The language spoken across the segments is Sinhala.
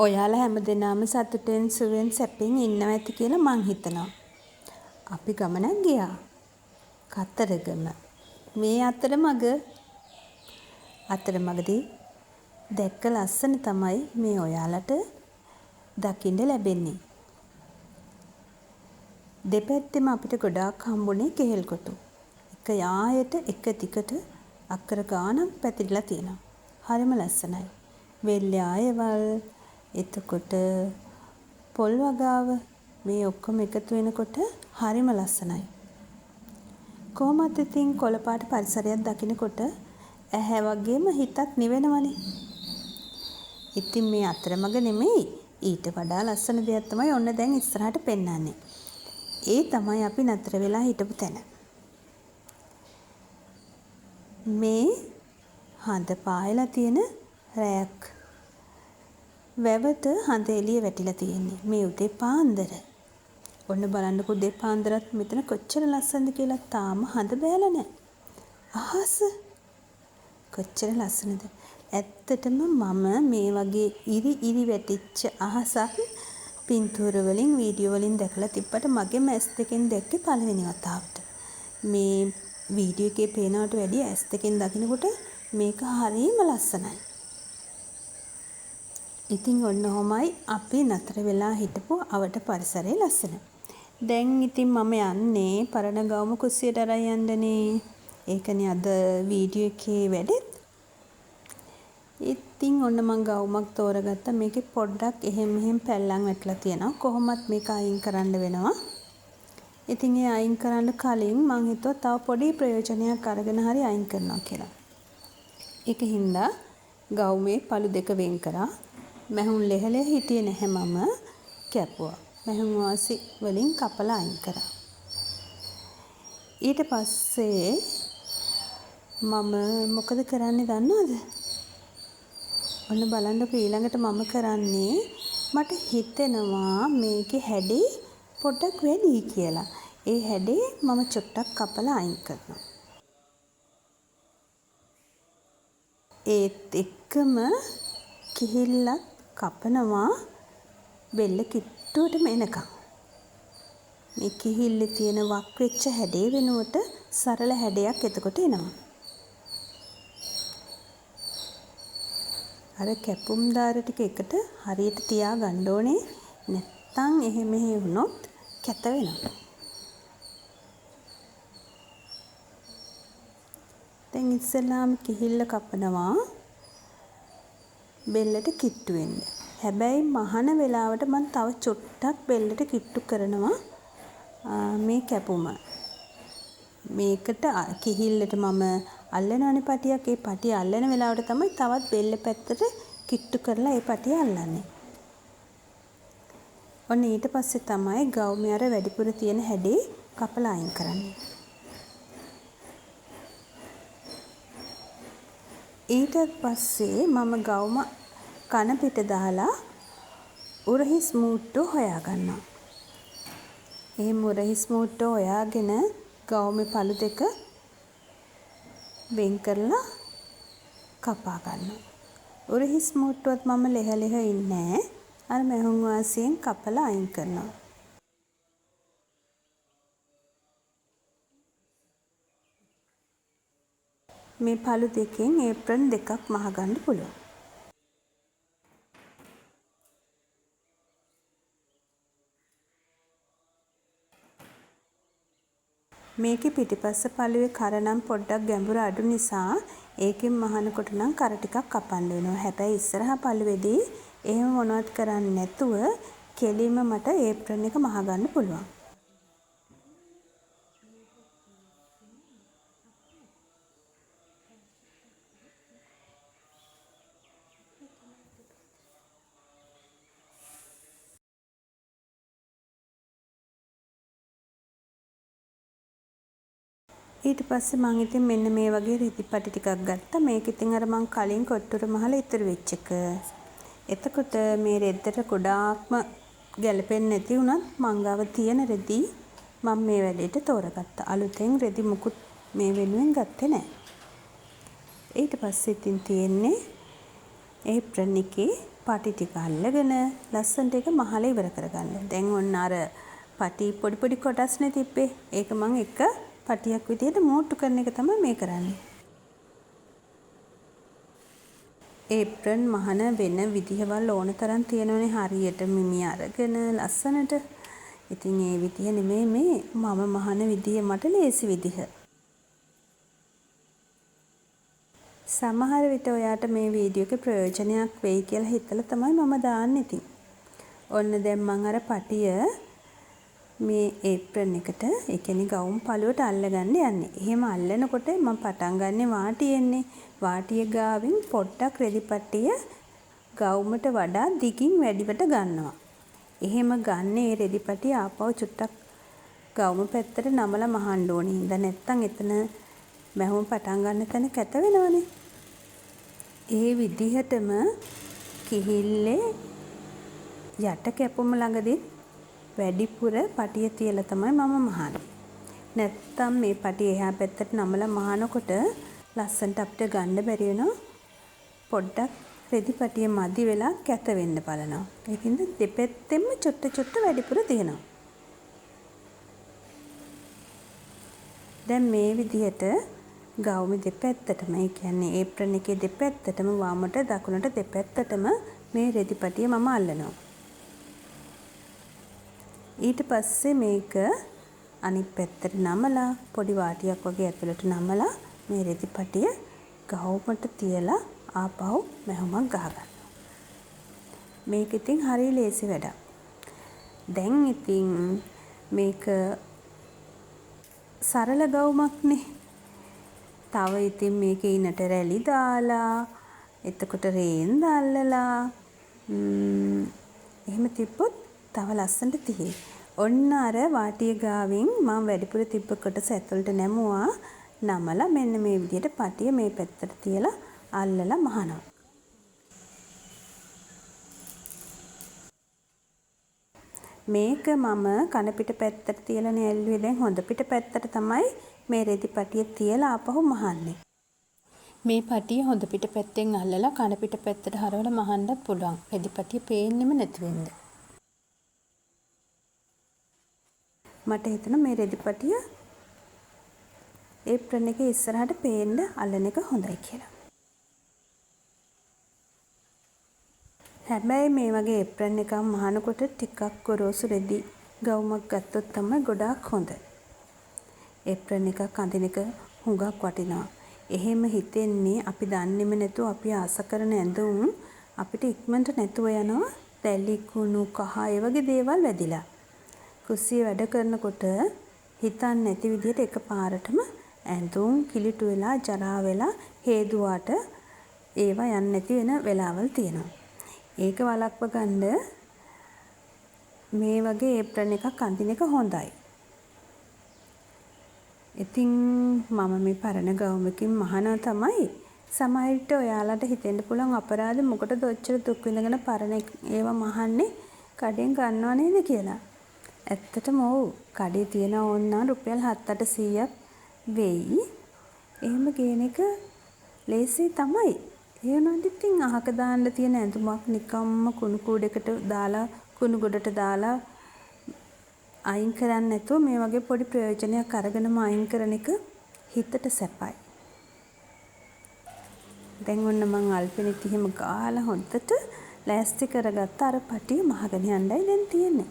ඔයාලා හැමදෙනාම සතුටෙන් සුවෙන් සැපෙන් ඉන්නවා ඇති කියලා මං හිතනවා. අපි ගමනක් ගියා. කතරගම. මේ අතරමඟදී දැක්ක ලස්සන තමයි මේ ඔයාලට දකින්න ලැබෙන්නේ. දෙපැත්තෙම අපිට ගොඩාක් හම්බුනේ කෙහෙල් කොටු. එක යායට එක දිගට අක්කර ගානක් පැතිරලා තියෙනවා. හරිම ලස්සනයි. වෙල්ලේ ආයවල් එතකොට පොල් වගාව මේ ඔක්කොම එකතු වෙනකොට හරිම ලස්සනයි. කොහොමද ඉතින් කොළපාට පරිසරයක් දකිනකොට ඇහැ වගේම හිතත් නිවෙනවනේ. ඉතින් මේ අතරමඟ නෙමෙයි ඊට වඩා ලස්සන දෙයක් තමයි ඔන්න දැන් ඉස්සරහට පෙන්වන්නේ. ඒ තමයි අපි නතර වෙලා හිටපු තැන. මේ හඳ පායලා තියෙන රැයක්. වැවට හඳ එළිය වැටිලා තියෙන්නේ මේ උදේ පාන්දර. ඔන්න බලන්නකෝ උදේ පාන්දරත් මෙතන කොච්චර ලස්සනද කියලා. තාම හඳ බෑලා නැහැ. අහස කොච්චර ලස්සනද. ඇත්තටම මම මේ වගේ ඉරි වැටිච්ච අහසක් පින්තූර වලින් වීඩියෝ වලින් දැකලා තිබ්බට මගේම ඇස් දෙකෙන් දැක්කේ පළවෙනි වතාවට. මේ වීඩියෝ එකේ පේනවට වැඩිය ඇස් දෙකෙන් දකිනකොට මේක හරිම ලස්සනයි. ඉතින් ඔන්න ඔහොමයි අපි නතර වෙලා හිටපු අවට පරිසරයේ ලස්සන. දැන් ඉතින් මම යන්නේ පරණ ගවුම කුස්සියට අරන් යන්නනේ. ඒකනේ අද වීඩියෝ එකේ වැඩෙත්. ඉතින් ඔන්න මං ගවුමක් තෝරගත්තා. මේකේ පොඩ්ඩක් එහෙම පැල්ලම් වැටලා තියෙනවා. කොහොමත් මේක අයින් කරන්න වෙනවා. ඉතින් ඒ අයින් කරන්න කලින් මං හිතුවා තව පොඩි ප්‍රයෝජනයක් අරගෙන හරි අයින් කරනවා කියලා. ඒක හින්දා ගවුමේ පළු දෙක වෙන් කරා. මැහුම් ලෙහලේ හිටියේ නැහැ මම කැපුවා. මැහුම් වාසි වලින් කපලා අයින් කරා. ඊට පස්සේ මම මොකද කරන්නේ දන්නවද? ඔන්න බලන්නකෝ ඊළඟට මම කරන්නේ මට හිතෙනවා මේකේ හැඩේ පොඩ්ඩක් වැඩි කියලා. ඒ හැඩේ මම චුට්ටක් කපලා අයින් කරනවා. ඒත් එක්කම කිහිල්ලත් කපනවා බෙල්ල කිට්ටුවටම එනකම්. මේ කිහිල්ලේ තියෙන වක් වෙච්ච හැඩේ වෙනුවට සරල හැඩයක් එතකොට එනවා. අර කැපුම් දාර ටික එකට හරියට තියා ගන්න ඕනේ. නැත්තම් එහෙම වුණොත් කැත වෙනවා. දැන් ඉස්සෙල්ලාම කිහිල්ල කපනවා බෙල්ලට කිට්ටු වෙන්න. හැබැයි මහන වෙලාවට මම තව චුට්ටක් බෙල්ලට කිට්ටු කරනවා මේ කැපුම. මේකට කිහිල්ලට මම අල්ලනවනේ පටියක්. ඒ පටිය අල්ලන වෙලාවට තමයි තවත් බෙල්ල පැත්තට කිට්ටු කරලා ඒ පටිය අල්ලන්නේ. ඔන්න ඊට පස්සේ තමයි ගවුමේ අර වැඩිපුර තියෙන හැඩේ කපලා අයින් කරන්නේ. ඊට පස්සේ මම ගවුම කන පිට දාලා උරහිස් මූට්ටු හොයා ගන්නවා. ඒ උරහිස් මූට්ටු හොයාගෙන ගවුමේ පළු දෙක වෙන් කරලා කපා ගන්නවා. උරහිස් මූට්ටුවත් මම ලෙහ ඉන්නේ අර මැහුම් වාසියෙන් කපලා අයින් කරනවා. මේ පළු දෙකෙන් ඒප්‍රන් දෙකක් මහගන්න පුළුවන්. මේකේ පිටිපස්ස පළුවේ කර නම් පොඩ්ඩක් ගැඹුර අඩු නිසා ඒකෙන් මහනකොට නම් කර ටිකක් කපන්න වෙනවා. හැබැයි ඉස්සරහා පළුවේදී එහෙම මොනවත් කරන්නේ නැතුව කෙලින්ම මට ඒප්‍රන් එක මහගන්න පුළුවන්. ඊට පස්සේ මම ඉතින් මෙන්න මේ වගේ රිදිපටි ටිකක් ගත්තා. මේක ඉතින් අර මං කලින් කොට්ටුර මහලා ඉතුරු වෙච්ච එක. එතකොට මේ රෙද්දට ගොඩාක්ම ගැලපෙන්නේ නැති වුණත් මං ගාව තියෙන රෙදි මම මේ වැඩේට තෝරගත්තා. අලුතෙන් රෙදි මුකුත් මේ වෙනුවෙන් ගත්තේ නැහැ. ඊට පස්සේ ඉතින් තියෙන්නේ ඒප්‍රන් එකේ පටි ටික අල්ලගෙන ලස්සනට ඒක මහලා ඉවර කරගන්න. දැන් ඔන්න අර පටි පොඩි පොඩි කොටස්නේ තිබ්බේ. ඒක මම එක පටියක් විදිහට මෝට්ටු කරන එක තමයි මේ කරන්නේ. ඒප්‍රන් මහන වෙන විදිහවල් ඕන තරම් තියෙනවනේ හරියට මිමි අරගෙන ලස්සනට. ඉතින් ඒ විදිහ නෙමෙයි මේ මම මහන විදිහ මට ලේසි විදිහ. සමහර විට ඔයාට මේ වීඩියෝ එකේ ප්‍රයෝජනයක් වෙයි කියලා හිතලා තමයි මම දාන්නේ ඉතින්. ඔන්න දැන් මම අර පටිය මේ ඒප්‍රන් එකට ඒ කියන්නේ ගවුම් පළුවට අල්ලගන්න යන්නේ. එහෙම අල්ලනකොට මම පටන් ගන්නෙ වාටියෙන්නේ. වාටිය ගාවින් පොඩ්ඩක් රෙදි පටිය ගවුමට වඩා දිගින් වැඩිවට ගන්නවා. එහෙම ගන්න ඒ රෙදි පටිය ආපහු චුට්ටක් ගවුම පැත්තට නමලා මහන්න ඕනේ. ඉඳ නැත්තම් එතන මැහුම් පටන් ගන්න තැන කැත වෙනවනේ. ඒ විදිහටම කිහිල්ලේ යට කැපුම ළඟදී වැඩිපුර පටිය තියලා තමයි මම මහන්නේ. නැත්තම් මේ පටිය එහා පැත්තට නමලා මහනකොට ලස්සනට අපිට ගන්න බැරි වෙනවා. පොඩ්ඩක් රෙදි පටිය මදි වෙලා කැත වෙන්න බලනවා. ඒකින්ද දෙපැත්තෙම චුට්ට වැඩිපුර තියෙනවා. දැන් මේ විදිහට ගවුම දෙපැත්තටම ඒ කියන්නේ ඒප්‍රන් එකේ දෙපැත්තටම වමට දකුණට දෙපැත්තටම මේ රෙදි පටිය මම අල්ලනවා. ඊට පස්සේ මේක අනිත් පැත්තට නමලා පොඩි වාටියක් වගේ ඇතුළට නමලා මේ රෙදි පටිය ගවුමට තියලා ආපහු මැහුමක් ගහගන්නවා. මේක ඉතින් හරිය ලේසි වැඩක්. දැන් ඉතින් මේක සරල ගවුමක්නේ. තව ඉතින් මේකේ ඉනට රැලි දාලා එතකොට රේන්ද අල්ලලා එහෙම තිබ්බොත් තව ලස්සනට තියේ. ඔන්න අර වාටිය ගාවින් මම වැඩිපුර තිබ්බ කොටස ඇතුළට නැමුවා. නමලා මෙන්න මේ විදිහට පටිය මේ පැත්තට තියලා අල්ලලා මහනවා. මේක මම කන පිට පැත්තට තියලානේ ඇල්ලුවේ. දැන් හොඳ පිට පැත්තට තමයි මේ රෙදි පටිය තියලා ආපහු මහන්නේ. මේ පටිය හොඳ පිට පැත්තෙන් අල්ලලා කන පිට පැත්තට හරවලා මහන්නත් පුළුවන්. රෙදි පටිය පේන්නෙම නැති වෙන්න. මට හිතෙනවා මේ රෙදි පටිය ඒප්‍රන් එකේ ඉස්සරහට පේන්න අල්ලන එක හොඳයි කියලා. හැබැයි මේ වගේ ඒප්‍රන් එකක් මහනකොට ටිකක් ගොරෝසු රෙදි ගවුමක් ගත්තොත් තමයි ගොඩාක් හොඳ. ඒප්‍රන් එකක් අඳින එක හුඟක් වටිනවා. එහෙම හිතෙන්නේ අපි දන්නේම නැතුව අපි ආස කරන ඇඳුම් අපිට ඉක්මනට නැතුව යනවා. තැලි කුණු කහ ඒ වගේ දේවල් වැදිලා. කුස්සිය වැඩ කරනකොට හිතන්නේ නැති විදිහට එකපාරටම ඇඳුම් කිලිටු වෙලා ජරා වෙලා හේදුවාට ඒවා යන්නේ නැති වෙන වෙලාවල් තියෙනවා. ඒක වළක්ව ගන්න මේ වගේ ඒප්‍රන් එකක් අඳින එක හොඳයි. ඉතින් මම මේ පරණ ගවුමකින් මහනවා තමයි. සමහර විට ඔයාලට හිතෙන්න පුළුවන් අපරාධ මොකටද ඔච්චර දුක් විඳගෙන පරණ ඒවා මහන්නේ කඩෙන් ගන්නව නේද කියලා. ඇත්තටම ඔව්. කඩේ තියෙන ඕන්නා රුපියල් 7-800ක් වෙයි. එහෙම ගේන එක ලේසි තමයි. ඒ වුණාට ඉතින් අහක දාන්න තියෙන ඇඳුමක් නිකම්ම කුණු කූඩේකට දාලා කුණු ගොඩට දාලා අයින් කරන්නේ නැතුව මේ වගේ පොඩි ප්‍රයෝජනයක් අරගෙනම අයින් කරන එක හිතට සැපයි. දැන් ඔන්න මං අල්පෙනෙත් එහෙම ගාලා හොද්දට ලෑස්ති කරගත්ත අර පටිය මහගෙන යන්නයි දැන් තියෙන්නේ.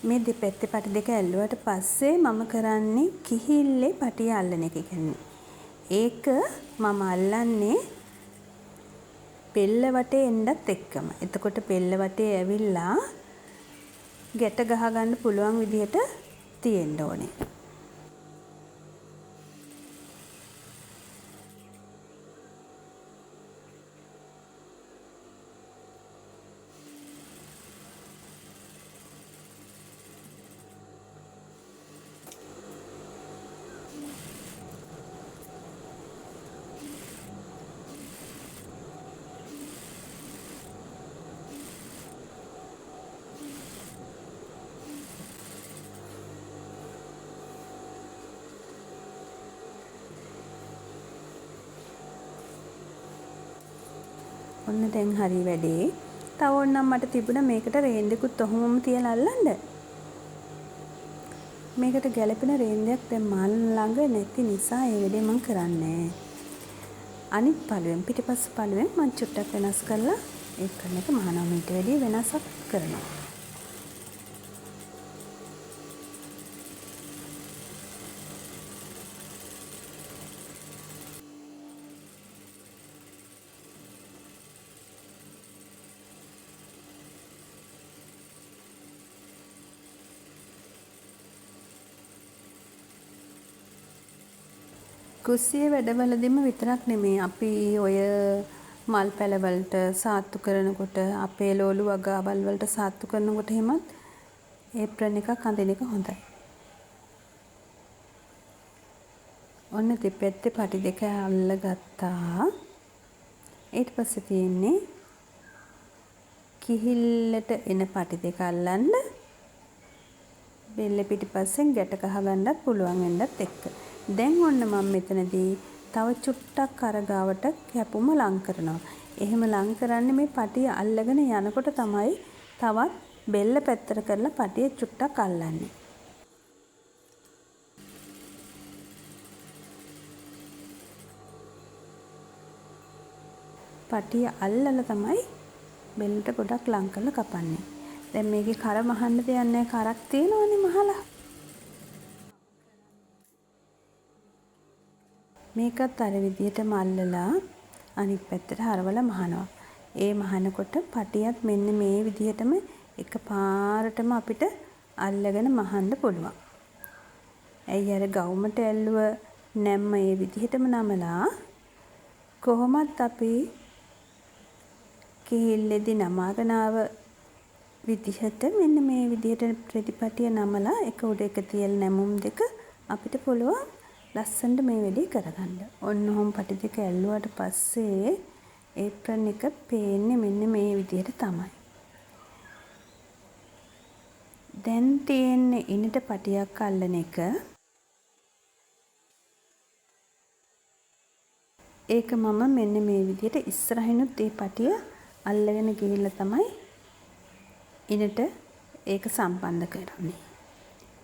මේ දෙපැත්තේ පටි දෙක ඇල්ලුවට පස්සේ මම කරන්නේ කිහිල්ලේ පටිය අල්ලන එක කියන්නේ. ඒක මම අල්ලන්නේ පෙල්ල වටේ එන්නත් එක්කම. එතකොට පෙල්ල වටේ ඇවිල්ලා ගැට ගහ ගන්න පුළුවන් විදිහට තියෙන්න ඕනේ. ඔන්න දැන් හරි වැඩේ. තව ඕනනම් මට තිබුණා මේකට රේන්දෙකුත් ඔහොමම තියලා අල්ලන්න. මේකට ගැළපෙන රේන්දයක් දැන් මල් ළඟ නැති නිසා ඒ වැඩේ මම කරන්නේ. අනිත් පළුවෙන් පිටිපස්ස පළුවෙන් මම චුට්ටක් වෙනස් කරලා ඒප්‍රන් එක මහනවා. මීට වැඩිය වෙනසක් කරනවා. කුස්සිය වැඩවලදීම විතරක් නෙමෙයි අපි ඔය මල් පැලවලට සාත්තු කරනකොට අපේ ලෝලු වගාවල් වලට සාත්තු කරනකොට එහෙමත් ඒප්‍රන් එකක් අඳින එක හොඳයි. ඔන්න දෙපැත්තේ පටි දෙක අල්ලගත්තා. ඊට පස්සේ තියෙන්නේ කිහිල්ලට එන පටි දෙක අල්ලන්න. බෙල්ල පිටිපස්සෙන් ගැට ගහගන්නත් පුළුවන් වෙන්නත් එක්ක. දැන් ඔන්න මම මෙතනදී තව චුට්ටක් අර ගාවට කැපුම ලං කරනවා. එහෙම ලං කරන්නේ මේ පටිය අල්ලගෙන යනකොට තමයි තවත් බෙල්ල පැත්තට කරලා පටිය චුට්ටක් අල්ලන්නේ. පටිය අල්ලලා තමයි බෙල්ලට ගොඩක් ලං කරලා කපන්නේ. දැන් මේකේ කර මහන්න දෙයක් නැහැ. කරක් තියෙනවනේ මහලා. මේකත් අර විදිහටම අල්ලලා අනිත් පැත්තට හරවලා මහනවා. ඒ මහනකොට පටියත් මෙන්න මේ විදිහටම එකපාරටම අපිට අල්ලගෙන මහන්න පුළුවන්. ඇයි අර ගවුමට ඇල්ලුව නැම්ම මේ විදිහටම නමලා කොහොමත් අපි කිහිල්ලේදී නමාගෙන ආව විදිහට මෙන්න මේ විදිහට ප්‍රතිපටිය නමලා එක උඩ එක තියලා නැමුම් දෙක අපිට පුළුවන් ලස්සනට මේ වැඩේ කරගන්න. ඔන්න ඔහොම පටි දෙක ඇල්ලුවාට පස්සේ ඒප්‍රන් එක පේන්නේ මෙන්න මේ විදිහට තමයි. දැන් තියෙන්නේ ඉනට පටියක් අල්ලන එක. ඒක මම මෙන්න මේ විදිහට ඉස්සරහිනුත් ඒ පටිය අල්ලගෙන ගිහිල්ලා තමයි ඉනට ඒක සම්බන්ධ කරන්නේ.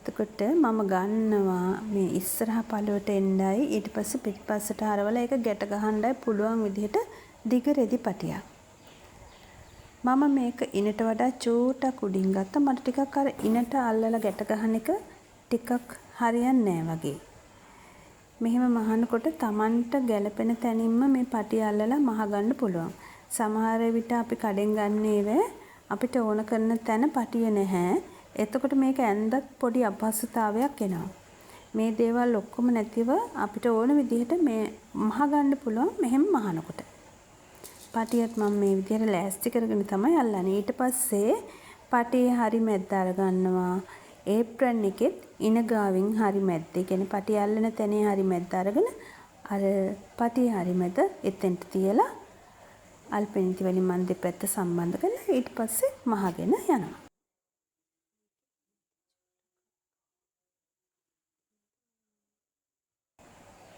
එතකොට මම ගන්නවා මේ ඉස්සරහ පළුවට එන්නයි ඊට පස්සේ පිටිපස්සට හරවලා ඒක ගැට ගහන්නයි පුළුවන් විදිහට දිග රෙදි පටියක්. මම මේක ඉනට වඩා චූටක් උඩින් ගත්තා. මට ටිකක් අර ඉනට අල්ලලා ගැට ගහන එක ටිකක් හරියන්නේ නැහැ වගේ. මෙහෙම මහනකොට Tamanට ගැළපෙන තැනින්ම මේ පටිය අල්ලලා මහ ගන්න පුළුවන්. සමහර විට අපි කඩෙන් ගන්නේ අපිට ඕන කරන තැන පටිය නැහැ. එතකොට මේක ඇඳත් පොඩි අපහසුතාවයක් එනවා. මේ දේවල් ඔක්කොම නැතිව අපිට ඕන විදිහට මේ මහ ගන්න පුළුවන් මෙහෙම මහනකොට. පටියත් මම මේ විදිහට ලෑස්ති කරගෙන තමයි අල්ලන්නේ. ඊට පස්සේ පටියේ හරි මැද්ද අර ගන්නවා. ඒප්‍රන් එකෙත් ඉන ගාවින් හරි මැද්ද. ඒ කියන්නේ පටිය අල්ලන තැනේ හරි මැද්ද අරගෙන අර පටියේ හරි මැද එතෙන්ට තියලා අල්පෙනිති වලින් මන් දෙපැත්ත සම්බන්ධ කරලා ඊට පස්සේ මහගෙන යනවා.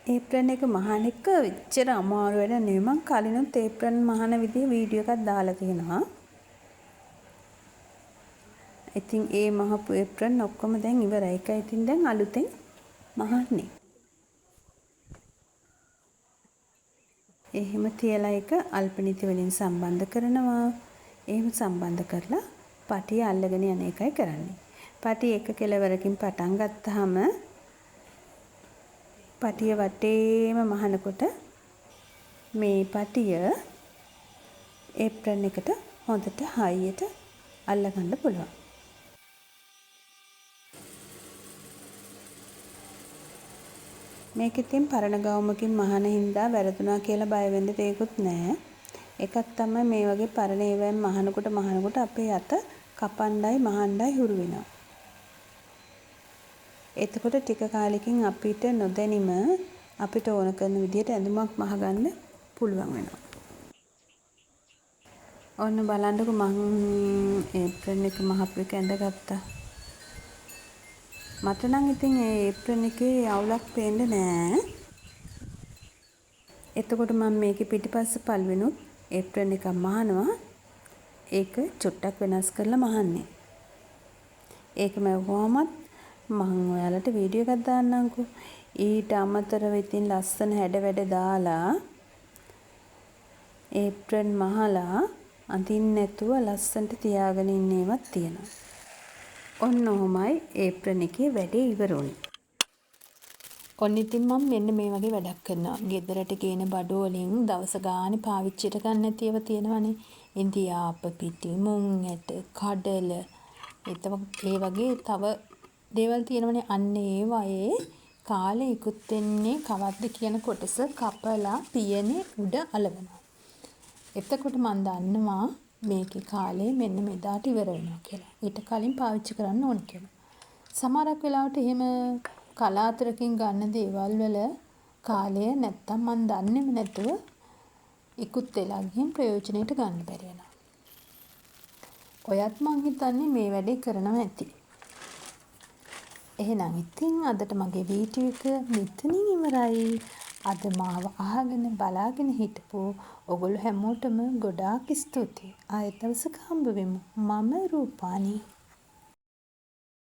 ඒප්‍රන් එක මහන එක එච්චර අමාරු වැඩ නෙවෙයි. මම කලිනුත් ඒප්‍රන් මහන විදිය වීඩියෝ එකක් දාලා තියෙනවා. ඉතින් ඒ මහපු ඒප්‍රන් ඔක්කොම දැන් ඉවරයි. ඒකයි ඉතින් දැන් අලුතෙන් මහන්නේ. එහෙම තියලා එක අල්පනිති වලින් සම්බන්ධ කරනවා. එහෙම සම්බන්ධ කරලා පටිය අල්ලගෙන යන එකයි කරන්නේ. පටිය එක කෙලවරකින් පටන් ගත්තාම පටිය වටේම මහනකොට මේ පටිය ඒප්‍රන් එකට හොඳට හයියට අල්ලගන්න පුළුවන්. මේක ඉතින් පරණ ගවුමකින් මහන හින්දා වැරදුනා කියලා බය වෙන්න දෙයක්වත් නැහැ. එකක් තමයි මේ වගේ පරණ ඒවායින් මහනකොට අපේ අත කපණ්ඩයි මහණ්ඩයි හුරු වෙනවා. එතකොට ටික කාලෙකින් අපිට නොදැනීම අපිට ඕන කරන විදිහට ඇඳුමක් මහගන්න පුළුවන් වෙනවා. ඔන්න බලන්නකො මං ඒප්‍රන් එක මහපු එක ඇඳගත්තා. මට නම් ඉතින් ඒ ඒප්‍රන් එකේ අවුලක් පේන්නේ නෑ. එතකොට මම මේකේ පිටිපස්ස පල්වෙනුත් ඒප්‍රන් එකක් මහනවා. ඒක චුට්ටක් වෙනස් කරලා මහන්නේ. ඒක මැව්වමත් මම ඔයාලට වීඩියෝ එකක් දාන්නම්කෝ. ඊට අමතරව ඉතින් ලස්සන හැඩ වැඩ දාලා ඒප්‍රන් මහලා අඳින්න නැතුව ලස්සනට තියාගෙන ඉන්න ඒවත් තියෙනවා. ඔන්න ඔහොමයි ඒප්‍රන් එකේ වැඩේ ඉවර වුණේ. ඔන්න ඉතින් මම මෙන්න මේ වගේ වැඩක් කරනවා. ගෙදරට ගේන බඩු වලින් දවස ගානේ පාවිච්චියට ගන්න නැති ඒවා තියෙනවනේ. ඉන්දියාප පිටි, මුං ඇට, කඩල, ඒ වගේ තව දේවල් තියෙනවනේ. අන්න ඒවායේ කාලේ ඉක්ුත් වෙන්නේ කවද්ද කියන කොටස කපලා පියනේ උඩ අලවනවා. එතකොට මම දන්නවා මේකේ කාලේ මෙන්න මෙදාට ඉවර වෙනවා කියලා. ඊට කලින් පාවිච්චි කරන්න ඕන කියලා. සමහරක් වෙලාවට එහෙම කලාතුරකින් ගන්න දේවල් වල කාලය නැත්තම් මම දන්නේම නැතුව ඉක්ුත් වෙලා ගිහින් ප්‍රයෝජනෙට ගන්න බැරි වෙනවා. ඔයත් මං හිතන්නේ මේ වැඩේ කරනවා ඇති. එහෙනම් ඉතින් අදට මගේ වීඩියෝ එක මෙතනින් ඉවරයි. අද මාව අහගෙන බලාගෙන හිටපු ඔගොල්ලෝ හැමෝටම ගොඩාක් ස්තුතියි. ආයෙත් දවසක හම්බ වෙමු. මම රූපානි.